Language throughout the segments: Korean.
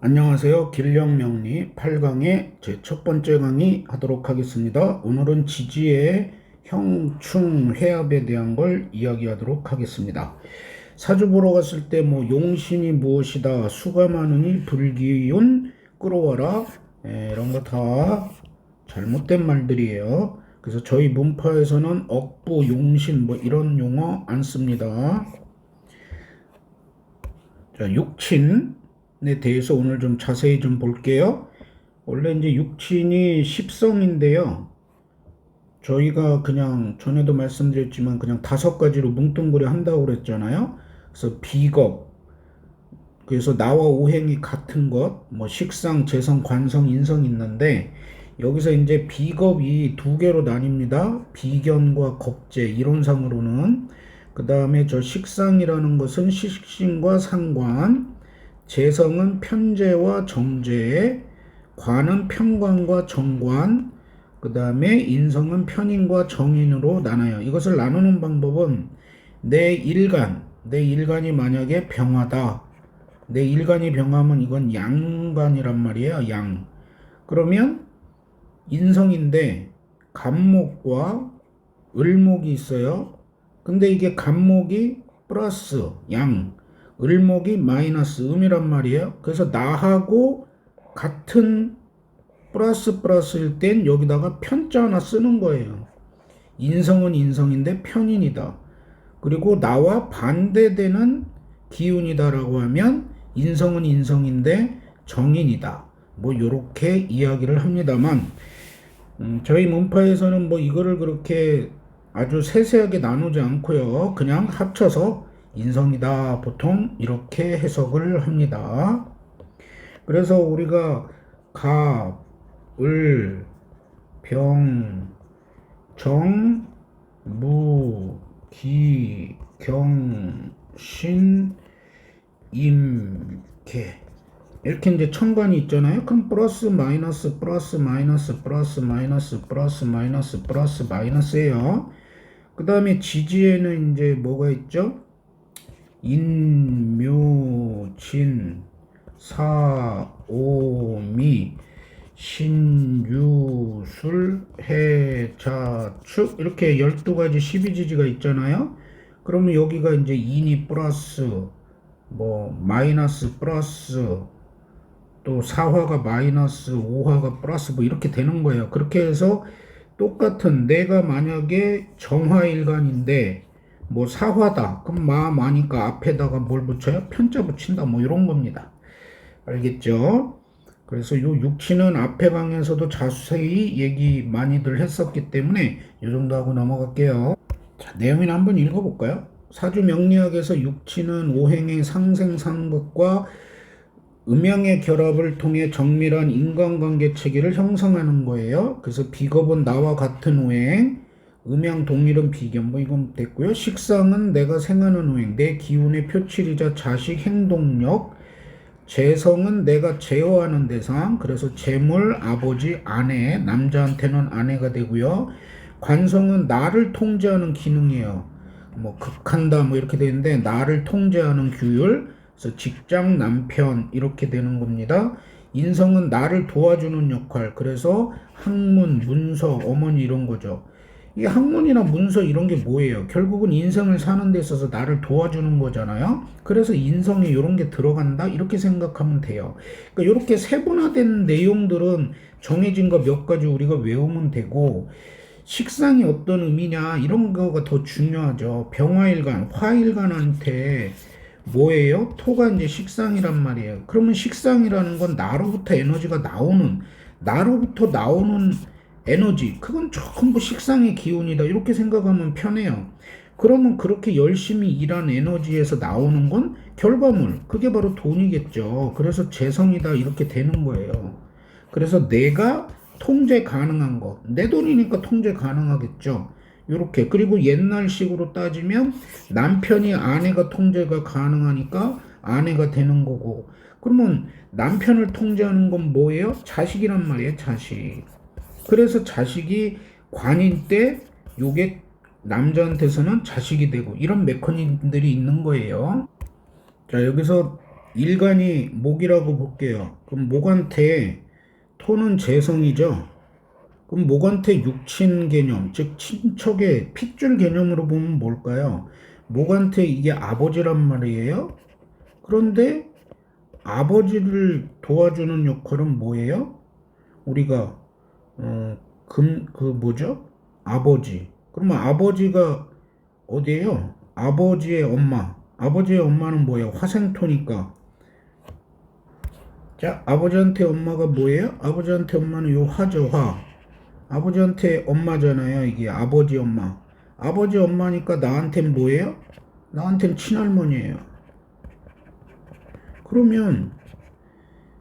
안녕하세요. 길령명리 8강의 제 첫 번째 강의 하도록 하겠습니다. 오늘은 지지의 형충 회합에 대한 걸 이야기하도록 하겠습니다. 사주 보러 갔을 때 용신이 무엇이다, 수가 많으니 불기운 끌어와라, 이런 거 다 잘못된 말들이에요. 그래서 저희 문파에서는 억부, 용신 이런 용어 안 씁니다. 자, 육친에 대해서 오늘 좀 자세히 좀 볼게요. 원래 이제 육친이 십성인데요. 저희가 그냥 전에도 말씀드렸지만 그냥 5가지로 뭉뚱그려 한다고 그랬잖아요. 그래서 비겁, 그래서 나와 오행이 같은 것, 식상, 재성, 관성, 인성 있는데 여기서 이제 비겁이 2개로 나뉩니다. 비견과 겁재, 이론상으로는. 그 다음에 저 식상이라는 것은 식신과 상관, 재성은 편재와 정재, 관은 편관과 정관, 그 다음에 인성은 편인과 정인으로 나눠요. 이것을 나누는 방법은 내 일간이 만약에 병하다, 내 일간이 병하면 이건 양간이란 말이에요. 양. 그러면 인성인데 간목과 을목이 있어요. 근데 이게 간목이 플러스 양, 을목이 마이너스 음이란 말이에요. 그래서 나하고 같은 플러스일 땐 여기다가 편자 하나 쓰는 거예요. 인성은 인성인데 편인이다. 그리고 나와 반대되는 기운이다라고 하면 인성은 인성인데 정인이다. 요렇게 이야기를 합니다만, 저희 문파에서는 이거를 그렇게 아주 세세하게 나누지 않고요. 그냥 합쳐서 인성이다, 보통 이렇게 해석을 합니다. 그래서 우리가 갑, 을, 병, 정, 무, 기, 경, 신, 임, 개, 이렇게 이제 천간이 있잖아요. 그럼 플러스 마이너스 플러스 마이너스 플러스 마이너스 플러스 마이너스 플러스 마이너스예요. 그 다음에 지지에는 이제 뭐가 있죠? 인, 묘, 진, 사, 오, 미, 신, 유, 술, 해, 자, 축, 이렇게 12가지 12지지가 있잖아요. 그러면 여기가 이제 인이 플러스, 마이너스 플러스, 또 사화가 마이너스, 오화가 플러스 이렇게 되는 거예요. 그렇게 해서 똑같은, 내가 만약에 정화일간인데 사화다, 그럼 마니까 앞에다가 뭘 붙여요? 편자 붙인다, 이런 겁니다. 알겠죠? 그래서 요 육치는 앞에 강에서도 자세히 얘기 많이들 했었기 때문에 이 정도 하고 넘어갈게요. 자, 내용이나 한번 읽어볼까요? 사주 명리학에서 육치는 오행의 상생상극과 음양의 결합을 통해 정밀한 인간관계 체계를 형성하는 거예요. 그래서 비겁은 나와 같은 오행, 음양 동일은 비견, 이건 됐고요. 식상은 내가 생하는 오행, 내 기운의 표출이자 자식 행동력, 재성은 내가 제어하는 대상, 그래서 재물, 아버지, 아내, 남자한테는 아내가 되고요. 관성은 나를 통제하는 기능이에요. 극한다 이렇게 되는데 나를 통제하는 규율, 그래서 직장, 남편 이렇게 되는 겁니다. 인성은 나를 도와주는 역할, 그래서 학문, 문서, 어머니 이런 거죠. 이 학문이나 문서 이런 게 뭐예요? 결국은 인생을 사는 데 있어서 나를 도와주는 거잖아요. 그래서 인성에 이런 게 들어간다, 이렇게 생각하면 돼요. 그러니까 이렇게 세분화된 내용들은 정해진 거 몇 가지 우리가 외우면 되고, 식상이 어떤 의미냐 이런 거가 더 중요하죠. 병화일간, 화일간한테 뭐예요? 토가 이제 식상이란 말이에요. 그러면 식상이라는 건 나로부터 에너지가 나로부터 나오는 에너지, 그건 전부 식상의 기운이다, 이렇게 생각하면 편해요. 그러면 그렇게 열심히 일한 에너지에서 나오는 건 결과물, 그게 바로 돈이겠죠. 그래서 재성이다, 이렇게 되는 거예요. 그래서 내가 통제 가능한 거, 내 돈이니까 통제 가능하겠죠. 요렇게. 그리고 옛날식으로 따지면 남편이 아내가 통제가 가능하니까 아내가 되는 거고, 그러면 남편을 통제하는 건 뭐예요? 자식이란 말이에요. 자식. 그래서 자식이 관인 때 요게 남자한테서는 자식이 되고, 이런 메커니즘들이 있는 거예요. 자, 여기서 일간이 목이라고 볼게요. 그럼 목한테 토는 재성이죠. 그럼 목한테 육친 개념, 즉 친척의 핏줄 개념으로 보면 뭘까요? 목한테 이게 아버지란 말이에요. 그런데 아버지를 도와주는 역할은 뭐예요? 우리가 그 뭐죠? 아버지. 그러면 아버지가 어디예요? 아버지의 엄마. 아버지의 엄마는 뭐예요? 화생토니까. 자, 아버지한테 엄마가 뭐예요? 아버지한테 엄마는 요 화죠, 화. 아버지한테 엄마잖아요. 이게 아버지 엄마. 아버지 엄마니까 나한텐 뭐예요? 나한텐 친할머니예요. 그러면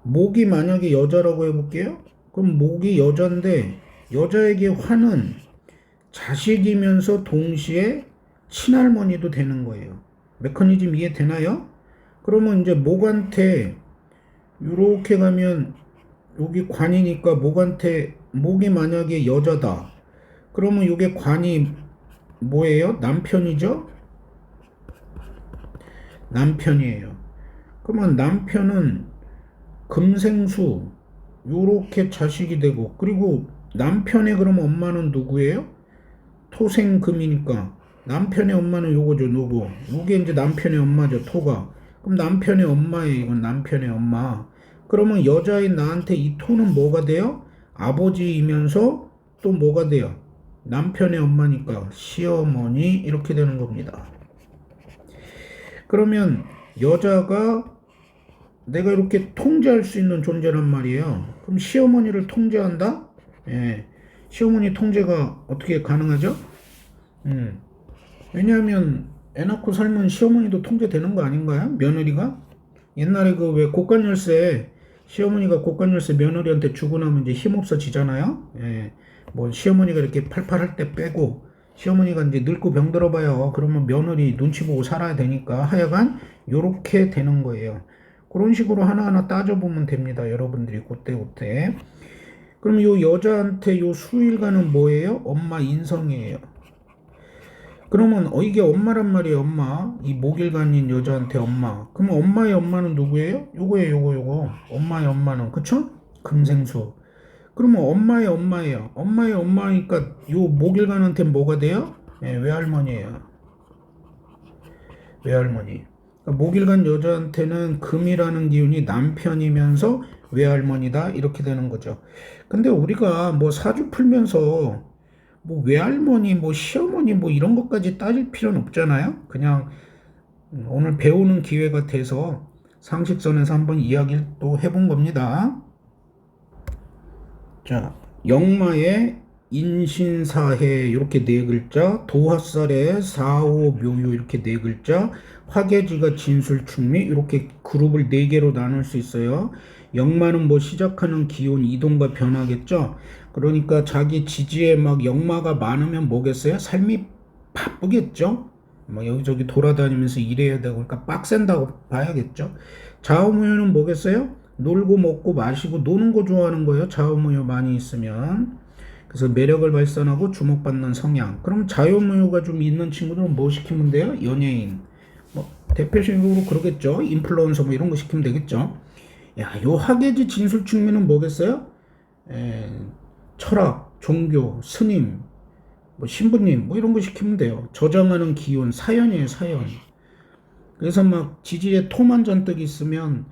목이 만약에 여자라고 해볼게요. 그럼 목이 여잔데 여자에게 화는 자식이면서 동시에 친할머니도 되는 거예요. 메커니즘 이해되나요? 그러면 이제 목한테 이렇게 가면 여기 관이니까 목한테 목이 만약에 여자다. 그러면 이게 관이 뭐예요? 남편이죠? 남편이에요. 그러면 남편은 금생수 요렇게 자식이 되고 그리고 남편의 그럼 엄마는 누구예요? 토생금이니까 남편의 엄마는 요거죠, 요거. 요게 이제 남편의 엄마죠, 토가. 그럼 남편의 엄마예요, 이건 남편의 엄마. 그러면 여자인 나한테 이 토는 뭐가 돼요? 아버지이면서 또 뭐가 돼요? 남편의 엄마니까 시어머니 이렇게 되는 겁니다. 그러면 여자가 내가 이렇게 통제할 수 있는 존재란 말이에요. 그럼 시어머니를 통제한다? 예. 시어머니 통제가 어떻게 가능하죠? 왜냐하면 애 낳고 살면 시어머니도 통제되는 거 아닌가요? 며느리가? 옛날에 그 왜 고관열쇠 시어머니가 고관열쇠 며느리한테 주고 나면 이제 힘없어지잖아요. 예. 뭐 시어머니가 이렇게 팔팔할 때 빼고 시어머니가 이제 늙고 병들어봐요. 그러면 며느리 눈치 보고 살아야 되니까 하여간 요렇게 되는 거예요. 그런 식으로 하나하나 따져보면 됩니다. 여러분들이 그때. 그럼 요 여자한테 요 수일간은 뭐예요? 엄마 인성이에요. 그러면 이게 엄마란 말이에요. 엄마. 이 목일간인 여자한테 엄마. 그러면 엄마의 엄마는 누구예요? 요거예요. 요거. 엄마의 엄마는 그쵸? 금생수. 그러면 엄마의 엄마예요. 엄마의 엄마니까 요 목일간한테 뭐가 돼요? 예, 외할머니예요. 외할머니. 그러니까 목일간 여자한테는 금이라는 기운이 남편이면서 외할머니다 이렇게 되는 거죠. 근데 우리가 뭐 사주 풀면서 뭐 외할머니 뭐 시어머니 뭐 이런 것까지 따질 필요는 없잖아요. 그냥 오늘 배우는 기회가 돼서 상식선에서 한번 이야기를 또 해본 겁니다. 자, 역마의 인신사해 이렇게 네 글자, 도화살의 사오묘유 이렇게 네 글자, 화개지가 진술충미 이렇게 그룹을 네 개로 나눌 수 있어요. 역마는 뭐 시작하는 기온, 이동과 변화겠죠. 그러니까 자기 지지에 막 역마가 많으면 뭐겠어요? 삶이 바쁘겠죠. 뭐 여기저기 돌아다니면서 일해야 되고 그러니까 빡센다고 봐야겠죠. 좌우무효는 뭐겠어요? 놀고 먹고 마시고 노는 거 좋아하는 거예요. 좌우무효 많이 있으면. 그래서 매력을 발산하고 주목받는 성향. 그럼 좌우무효가 좀 있는 친구들은 뭐 시키면 돼요? 연예인. 뭐 대표적으로 그러겠죠. 인플루언서 뭐 이런 거 시키면 되겠죠. 야, 요 학예지 진술충미는 뭐겠어요? 철학, 종교, 스님, 뭐 신부님 뭐 이런 거 시키면 돼요. 저장하는 기운, 사연이에요, 사연. 그래서 막 지지에 토만 잔뜩 있으면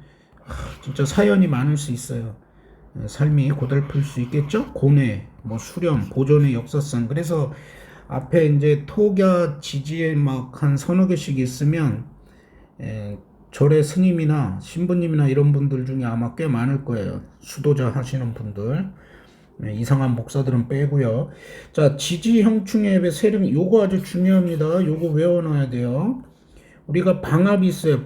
진짜 사연이 많을 수 있어요. 삶이 고달플 수 있겠죠? 고뇌, 뭐 수렴, 보존의 역사상. 그래서 앞에 이제 토가 지지에 막 한 서너 개씩 있으면 절의 스님이나 신부님이나 이런 분들 중에 아마 꽤 많을 거예요. 수도자 하시는 분들. 이상한 목사들은 빼고요. 자, 지지형충의 세력, 요거 아주 중요합니다. 요거 외워놔야 돼요. 우리가 방압이 있어요.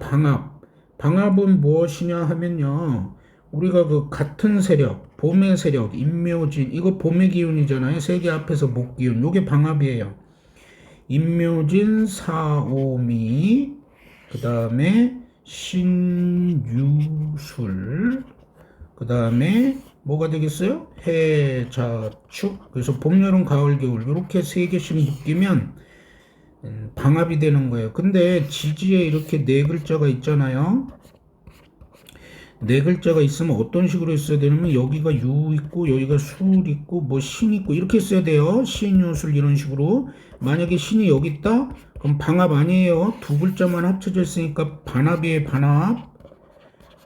방압은 무엇이냐 하면요. 우리가 그 같은 세력, 봄의 세력, 인묘진, 이거 봄의 기운이잖아요. 세계 앞에서 목 기운. 요게 방압이에요. 인묘진, 사오미, 그 다음에 신유술, 그 다음에 뭐가 되겠어요? 해자축. 그래서 봄, 여름, 가을, 겨울 이렇게 세 개씩 묶이면 방압이 되는 거예요. 근데 지지에 이렇게 네 글자가 있잖아요. 네 글자가 있으면 어떤 식으로 써야 되냐면 여기가 유 있고 여기가 술 있고 뭐 신 있고 이렇게 써야 돼요. 신유술 이런 식으로. 만약에 신이 여기 있다? 그럼 방합 아니에요. 두 글자만 합쳐져 있으니까 반합이에요, 반합.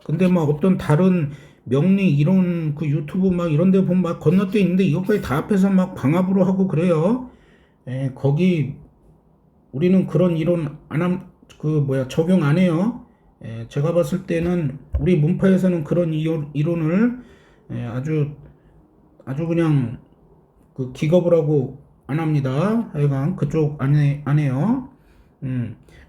근데 막 어떤 다른 명리 이런 그 유튜브 막 이런 데 보면 막 건너뛰어 있는데 이것까지 다 합해서 막 방합으로 하고 그래요. 거기 우리는 그런 이론 그 뭐야 적용 안 해요. 제가 봤을 때는 우리 문파에서는 그런 이론을 아주 그냥 그 기겁을 하고 안 합니다. 하여간 그쪽 안 해요.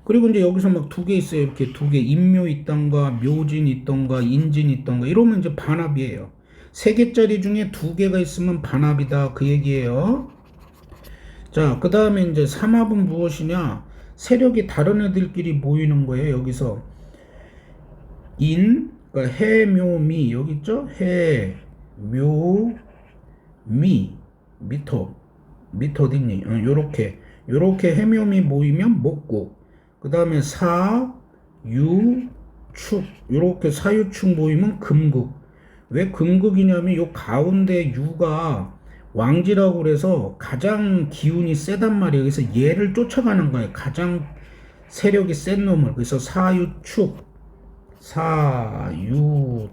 그리고 이제 여기서 막 두 개 있어요. 이렇게 두 개, 인묘 있던가, 묘진 있던가, 인진 있던가, 이러면 이제 반합이에요. 세 개짜리 중에 두 개가 있으면 반합이다. 그 얘기예요. 자, 그 다음에 이제 삼합은 무엇이냐? 세력이 다른 애들끼리 모이는 거예요. 여기서 그러니까 해, 묘, 미 여기 있죠? 해, 묘, 미, 미터 어딨니? 요렇게 해묘미 모이면 목국. 그 다음에 사, 유, 축. 요렇게 사유축 모이면 금국. 왜 금국이냐면 요 가운데 유가 왕지라고 그래서 가장 기운이 세단 말이에요. 그래서 얘를 쫓아가는 거예요. 가장 세력이 센 놈을. 그래서 사유축, 사유축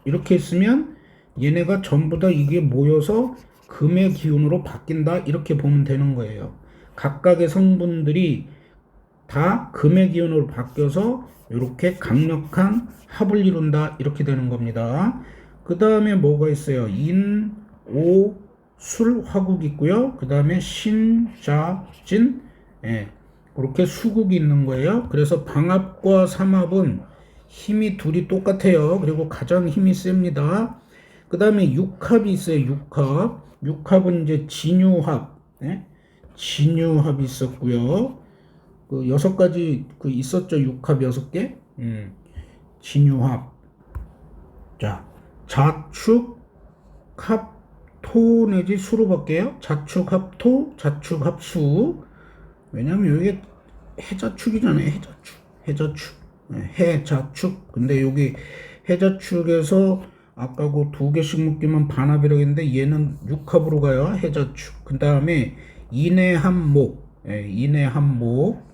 이렇게 있으면 얘네가 전부 다 이게 모여서 금의 기운으로 바뀐다 이렇게 보면 되는 거예요. 각각의 성분들이 다 금의 기운으로 바뀌어서 이렇게 강력한 합을 이룬다 이렇게 되는 겁니다. 그 다음에 뭐가 있어요? 인, 오, 술, 화국 있고요. 그 다음에 신, 자, 진, 그렇게 수국이 있는 거예요. 그래서 방합과 삼합은 힘이 둘이 똑같아요. 그리고 가장 힘이 셉니다. 그 다음에 육합이 있어요. 육합은 이제 진유합, 진유합이 있었고요. 그 6가지 그 있었죠. 육합 6개. 진유합. 자, 자축, 합, 토 내지 수로 바뀌어요. 자축, 합, 토, 자축, 합, 수. 왜냐면 이게 해자축이잖아요. 해자축. 해자축. 근데 여기 해자축에서 아까 그 2개씩 묶이면 반합이라고 했는데 얘는 육합으로 가요. 해자축. 그 다음에 인해합목. 인해합목.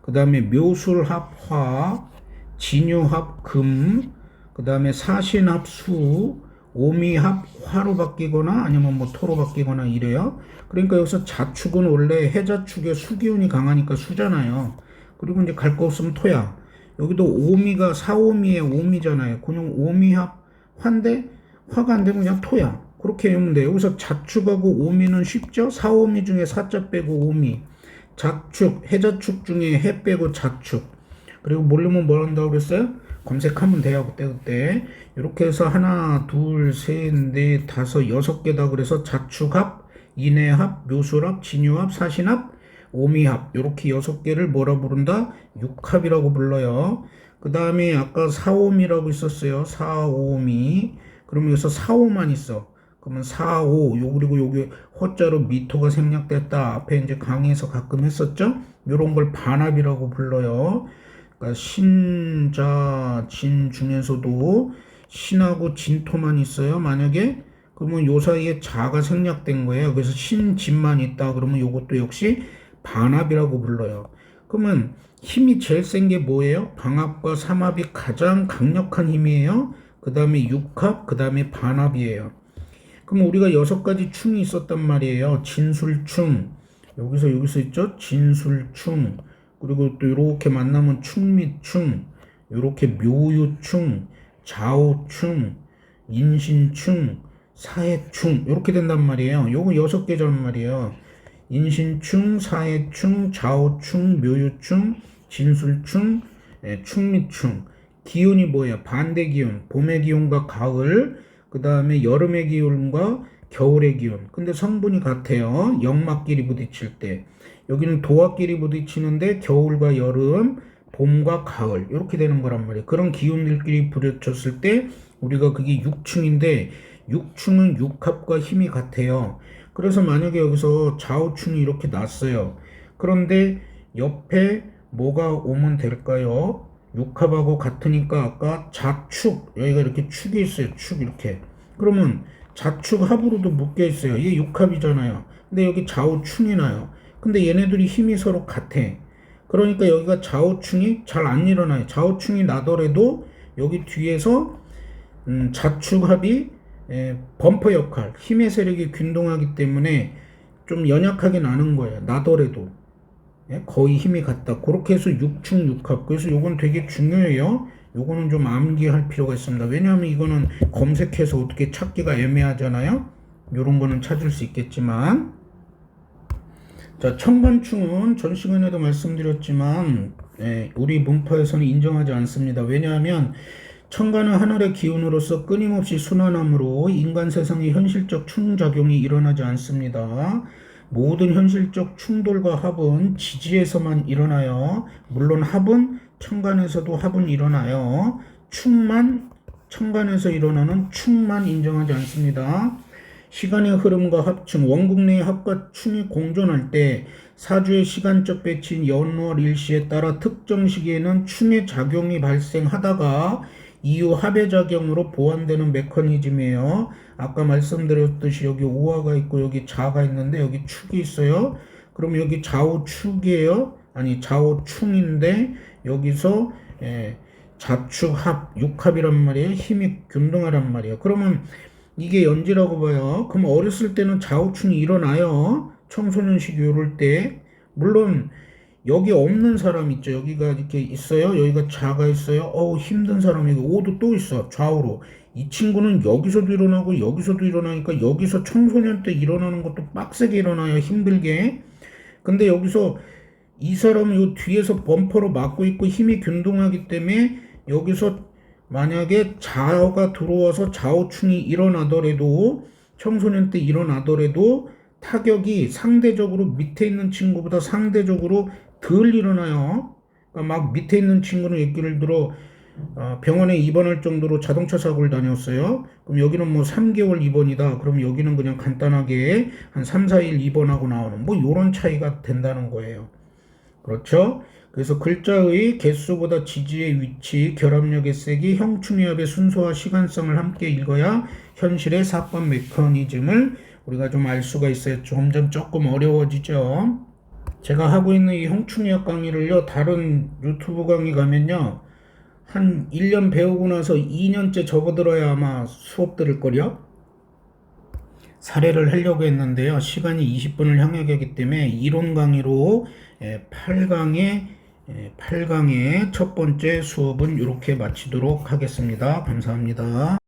그 다음에 묘술합화. 진유합금. 그 다음에 사신합수. 오미합 화로 바뀌거나 아니면 뭐 토로 바뀌거나 이래요. 그러니까 여기서 자축은 원래 해자축의 수기운이 강하니까 수잖아요. 그리고 이제 갈 거 없으면 토야. 여기도 오미가 사오미의 오미잖아요. 그냥 오미합 화인데 화가 안 되면 그냥 토야. 그렇게 하면 돼요. 여기서 자축하고 오미는 쉽죠? 사오미 중에 사자 빼고 오미. 자축, 해자축 중에 해 빼고 자축. 그리고 모르면 뭐 한다고 그랬어요? 검색하면 돼요. 그때 이렇게 해서 하나 둘 셋 넷 다섯 6개다 그래서 자축합, 인해합, 묘술합, 진유합, 사신합, 오미합 이렇게 6개를 뭐라 부른다? 육합이라고 불러요. 그 다음에 아까 사오미라고 있었어요. 사오미. 그러면 여기서 사오만 있어. 그러면 사오 그리고 여기 호자로 미토가 생략됐다. 앞에 이제 강의에서 가끔 했었죠. 이런 걸 반합이라고 불러요. 그러니까 신자 진 중에서도 신하고 진토만 있어요. 만약에 그러면 요 사이에 자가 생략된 거예요. 그래서 신진만 있다. 그러면 요것도 역시 반합이라고 불러요. 그러면 힘이 제일 센 게 뭐예요? 방합과 삼합이 가장 강력한 힘이에요. 그 다음에 육합, 그 다음에 반합이에요. 그럼 우리가 6가지 충이 있었단 말이에요. 진술충, 여기서 있죠? 진술충. 그리고 또 이렇게 만나면 충미충, 이렇게 묘유충, 좌우충, 인신충, 사해충 이렇게 된단 말이에요. 요거 6개란 말이에요. 인신충, 사해충, 좌우충, 묘유충, 진술충, 충미충. 기운이 뭐예요? 반대 기운, 봄의 기운과 가을, 그 다음에 여름의 기운과 겨울의 기운. 근데 성분이 같아요. 역마끼리 부딪힐 때. 여기는 도화끼리 부딪히는데 겨울과 여름, 봄과 가을 이렇게 되는 거란 말이에요. 그런 기운들끼리 부딪혔을 때 우리가 그게 육충인데 육충은 육합과 힘이 같아요. 그래서 만약에 여기서 좌우충이 이렇게 났어요. 그런데 옆에 뭐가 오면 될까요? 육합하고 같으니까 아까 좌축, 여기가 이렇게 축이 있어요. 축 이렇게. 그러면 좌축 합으로도 묶여 있어요. 이게 육합이잖아요. 근데 여기 좌우충이 나요. 근데 얘네들이 힘이 서로 같아. 그러니까 여기가 좌우충이 잘 안 일어나요. 좌우충이 나더라도 여기 뒤에서 좌축합이 범퍼 역할, 힘의 세력이 균등하기 때문에 좀 연약하게 나는 거예요. 나더라도. 거의 힘이 같다. 그렇게 해서 육충 육합. 그래서 요건 되게 중요해요. 요거는 좀 암기할 필요가 있습니다. 왜냐하면 이거는 검색해서 어떻게 찾기가 애매하잖아요. 요런 거는 찾을 수 있겠지만. 자, 청간충은 전 시간에도 말씀드렸지만 우리 문파에서는 인정하지 않습니다. 왜냐하면 청간은 하늘의 기운으로서 끊임없이 순환함으로 인간 세상의 현실적 충작용이 일어나지 않습니다. 모든 현실적 충돌과 합은 지지에서만 일어나요. 물론 합은 천간에서도 합은 일어나요. 충만 천간에서 일어나는 충만 인정하지 않습니다. 시간의 흐름과 합충, 원국 내의 합과 충이 공존할 때 사주의 시간적 배치인 연월 일시에 따라 특정 시기에는 충의 작용이 발생하다가 이후 합의 작용으로 보완되는 메커니즘이에요. 아까 말씀드렸듯이 여기 오화가 있고 여기 자가 있는데 여기 축이 있어요. 그럼 여기 좌우축이에요. 아니 좌우충인데 여기서 좌축합, 육합이란 말이에요. 힘이 균등하란 말이에요. 그러면 이게 연지라고 봐요. 그럼 어렸을 때는 좌우충이 일어나요. 청소년시기 요럴 때. 물론 여기 없는 사람 있죠. 여기가 이렇게 있어요. 여기가 자가 있어요. 힘든 사람이 오도 또 있어. 좌우로. 이 친구는 여기서도 일어나고 여기서도 일어나니까 여기서 청소년 때 일어나는 것도 빡세게 일어나요. 힘들게. 근데 여기서 이 사람은 요 뒤에서 범퍼로 막고 있고 힘이 균등하기 때문에 여기서 만약에 좌가 들어와서 좌우충이 일어나더라도 청소년 때 일어나더라도 타격이 상대적으로 밑에 있는 친구보다 상대적으로 덜 일어나요. 그러니까 막 밑에 있는 친구는 예를 들어 병원에 입원할 정도로 자동차 사고를 다녔어요. 그럼 여기는 뭐 3개월 입원이다. 그럼 여기는 그냥 간단하게 한 3, 4일 입원하고 나오는 뭐 이런 차이가 된다는 거예요. 그렇죠? 그래서 글자의 개수보다 지지의 위치, 결합력의 세기, 형충합의 순서와 시간성을 함께 읽어야 현실의 사건 메커니즘을 우리가 좀 알 수가 있어요. 점점 조금 어려워지죠. 제가 하고 있는 이 형충력 강의를요, 다른 유튜브 강의 가면요, 한 1년 배우고 나서 2년째 접어들어야 아마 수업 들을 걸요. 사례를 하려고 했는데요. 시간이 20분을 향해 가기 때문에 이론 강의로 8강의 첫 번째 수업은 이렇게 마치도록 하겠습니다. 감사합니다.